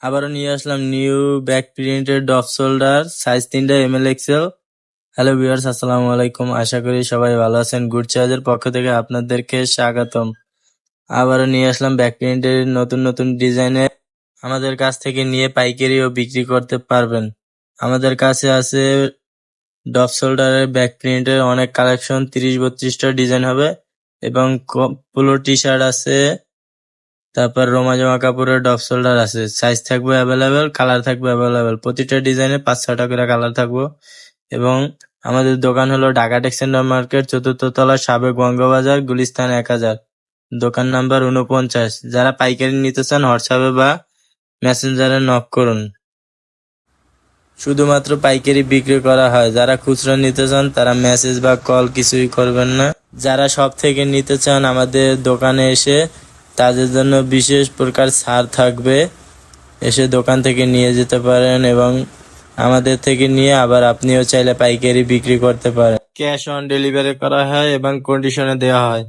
আবারও নিয়ে আসলাম new back প্রিন্টের ডফ শোল্ডার সাইজ 3টা এমএল এক্সেল। হ্যালো ভিউয়ার্স, আসসালামু আলাইকুম। আশা করি সবাই ভালো আছেন। গুড চয়েসের পক্ষ থেকে আপনাদেরকে স্বাগতম। আবারও নিয়ে আসলাম ব্যাক প্রিন্টের নতুন নতুন ডিজাইনের। আমাদের কাছ থেকে নিয়ে পাইকারি ও বিক্রি করতে পারবেন। আমাদের কাছে আছে ডফ শোল্ডারের ব্যাক প্রিন্টের অনেক কালেকশন, 30-32টা ডিজাইন হবে এবং পোলো টি শার্ট আছে। তারপর রোমা জামা কাপড়ের ডফ শোল্ডার আছে, সাইজ থাকবে অ্যাভেলেবেল, কালার থাকবে অ্যাভেলেবেল। প্রতিটা ডিজাইনে 5-6টা করে কালার থাকবো। এবং আমাদের দোকান হলো ঢাকা টেক্সটাইল মার্কেট, 4th তলা, সাবেক বঙ্গবাজার, গুলিস্তান 1000, দোকান নাম্বার 49। যারা পাইকারি নিতে চান হোয়াটসঅ্যাপে বা মেসেঞ্জারে নক করুন। শুধুমাত্র পাইকারি বিক্রি করা হয়। যারা খুচরা নিতে চান তারা মেসেজ বা কল কিছুই করবেন না। যারা সব থেকে নিতে চান আমাদের দোকানে এসে, তাদের জন্য বিশেষ প্রকার ছাড় থাকবে। এসে দোকান থেকে নিয়ে যেতে পারেন এবং আমাদের থেকে নিয়ে আবার আপনিও চাইলে পাইকারি বিক্রি করতে পারেন। ক্যাশ অন ডেলিভারি করা হয় এবং কন্ডিশনে দেওয়া হয়।